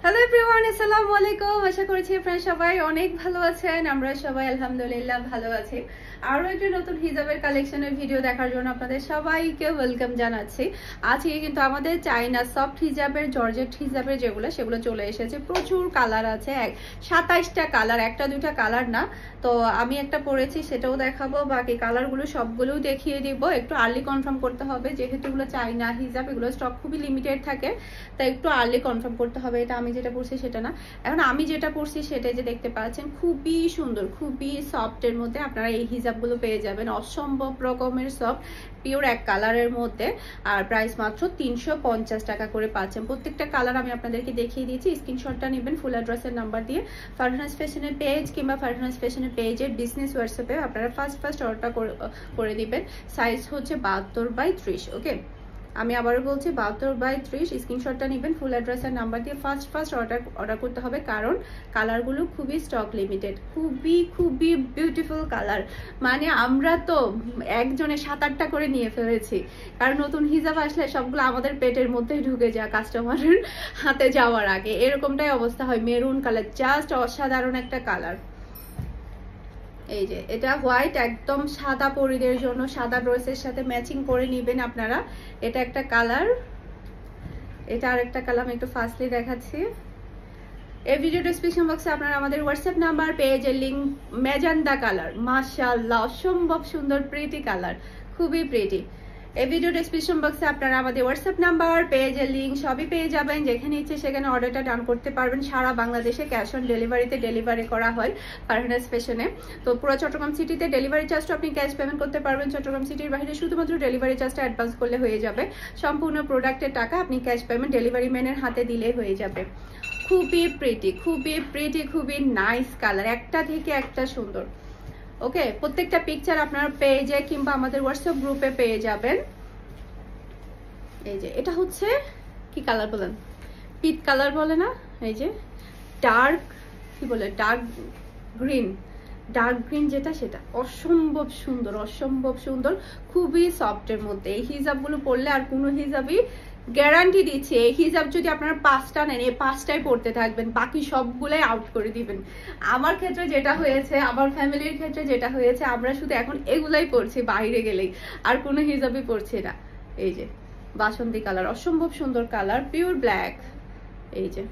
Hello everyone, আসসালামু আলাইকুম। আশা করছি আপনারা সবাই অনেক ভালো আছেন। আমরা সবাই আলহামদুলিল্লাহ ভালো আছি। আরো একটা নতুন হিজাবের কালেকশনের ভিডিও দেখার জন্য আপনাদের সবাইকে ওয়েলকাম জানাচ্ছি। আজকে কিন্তু আমাদের চাইনা সফট হিজাবের, জর্জেট হিজাবের সেগুলো চলে এসেছে। প্রচুর কালার আছে, 27টা কালার, একটা দুইটা কালার না। তো আমি একটা পরেছি, সেটাও দেখাবো। বাকি কালারগুলো সবগুলোও দেখিয়ে দিব। একটু আর্লি কনফার্ম করতে হবে, যেহেতু এগুলো চাইনা হিজাব, এগুলো স্টক খুবই লিমিটেড থাকে, তাই একটু আর্লি কনফার্ম করতে হবে। এটা আমি যেটা পরছি সেটা না। এখন আমি যেটা পরছি সেটাই যে দেখতে পাচ্ছেন, খুবই সুন্দর, খুবই সফটের মধ্যে আপনারা এই হিজাবগুলো পেয়ে যাবেন। অসম্ভব রকমের সফট, পিওর এক কালারের মধ্যে। আর প্রাইস মাত্র 350 টাকা করে পাচ্ছেন। প্রত্যেকটা কালার আমি আপনাদেরকে দেখিয়ে দিয়েছি। স্ক্রিনশটটা নেবেন ফুল অ্যাড্রেসের নাম্বার দিয়ে। ফারহানাস ফ্যাশনের পেজ কিংবা ফারহানাস ফ্যাশনের পেজের বিজনেস হোয়াটসঅ্যাপে আপনারা ফার্স্ট অর্ডারটা করে দিবেন। সাইজ হচ্ছে 72/30। ওকে, আমি আবারও বলছি 72/30। স্ক্রিনশটটা নেবেন ফুল অ্যাড্রেসের নাম্বার দিয়ে। ফার্স্ট অর্ডার করতে হবে, কারণ কালারগুলো খুবই স্টক লিমিটেড। খুবই বিউটিফুল কালার। মানে আমরা তো একজনে 7-8টা করে নিয়ে ফেলেছি, কারণ নতুন হিজাব আসলে সবগুলো আমাদের পেটের মধ্যেই ঢুকে যায় কাস্টমারের হাতে যাওয়ার আগে। এরকমটাই অবস্থা হয়। মেরুন কালার, জাস্ট অসাধারণ একটা কালার। এই যে এটা হোয়াইট, একদম সাদা পরিদের জন্য সাদা ড্রেসের সাথে ম্যাচিং করে নেবেন আপনারা। এটা একটা কালার, এটা আরেকটা কালার। আমি একটু ফাস্টলি দেখাচ্ছি। এই ভিডিও ডেসক্রিপশন বক্সে আপনারা আমাদের হোয়াটসঅ্যাপ নাম্বার, পেজের লিংক, ম্যাজেন্ডা কালার, মাশাআল্লাহ অসম্ভব সুন্দর প্রিটি কালার, খুবই প্রিটি। এই ভিডিও ডেসক্রিপশন বক্সে আপনারা আমাদের হোয়াটসঅ্যাপ নাম্বার, পেজের লিংক সবই পেয়ে যাবেন। যেখানে ইচ্ছে সেখানে অর্ডারটা ডান করতে পারবেন। সারা বাংলাদেশে ক্যাশ অন ডেলিভারিতে ডেলিভারি করা হয় ফারহানাস ফ্যাশনে। তো পুরো চট্টগ্রাম সিটিতে ডেলিভারি চার্জটা আপনি ক্যাশ পেমেন্ট করতে পারবেন। চট্টগ্রাম সিটির বাইরে শুধুমাত্র ডেলিভারি চার্জটা অ্যাডভান্স করলে হয়ে যাবে। সম্পূর্ণ প্রোডাক্টের টাকা আপনি ক্যাশ পেমেন্ট ডেলিভারি ম্যানের হাতে দিলে হয়ে যাবে। খুবই প্রিটি, খুবই নাইস কালার, একটা থেকে একটা সুন্দর। ওকে, প্রত্যেকটা পিকচার আপনার পেজে কিংবা আমাদের হোয়াটসঅ্যাপ গ্রুপে পেয়ে যাবেন। এই যে এটা হচ্ছে কি কালার বলেন, পিট কালার বলে না? এই যে ডার্ক, কি বলে, ডার্ক গ্রিন যেটা, সেটা অসম্ভব সুন্দর, খুবই সফটের মধ্যে। এই হিজাবগুলো পরলে আর কোনো হিজাবই গ্যারান্টি দিচ্ছে, এই হিজাব যদি আপনারা 5টা নেন, এই 5টাই পড়তে থাকবেন, বাকি সবগুলাই আউট করে দিবেন। আমার ক্ষেত্রে যেটা হয়েছে, আমার ফ্যামিলির ক্ষেত্রে যেটা হয়েছে, আমরা শুধু এখন এগুলাই পরছি বাইরে গেলেই, আর কোনো হিজাবই পরছি না। এই যে বাসন্তী কালার, অসম্ভব সুন্দর কালার, পিওর ব্ল্যাক। এই যে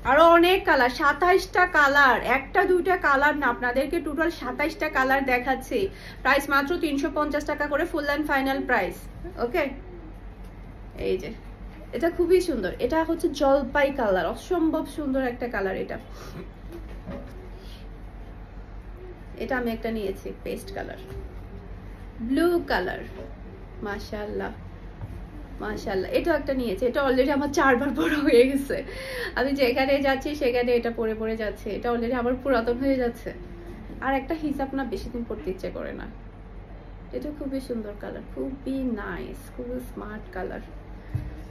আরো অনেক কালার, 27টা কালার, একটা দুইটা কালার না, আপনাদেরকে টোটাল 27টা কালার দেখাচ্ছি। প্রাইস মাত্র 350 টাকা করে, ফুল অ্যান্ড ফাইনাল প্রাইস। ওকে, এই যে এটা খুবই সুন্দর। এটা হচ্ছে জলপাই কালার, অসম্ভব সুন্দর একটা কালার। এটা আমি একটা নিয়েছি পেস্ট কালার, ব্লু কালার, মাশাআল্লাহ। এটাও একটা নিয়েছি। এটা অলরেডি আমার 4বার পরা হয়ে গেছে। আমি যেখানে যাচ্ছি সেখানে এটা পরে যাচ্ছে। এটা অলরেডি আমার পুরাতন হয়ে যাচ্ছে। আর একটা হিজাব না বেশি দিন পরতে ইচ্ছে করে না। এটা খুবই সুন্দর কালার, খুবই নাইস, খুবই smart colour,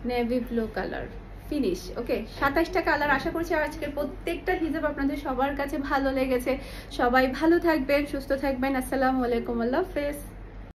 navy blue colour finish. Okay, 27টা কালার। আশা করছি আজকের প্রত্যেকটা হিজাব আপনাদের সবার কাছে ভালো লেগেছে। সবাই ভালো থাকবেন, সুস্থ থাকবেন। আসসালামু আলাইকুম, আল্লাহ হাফেজ।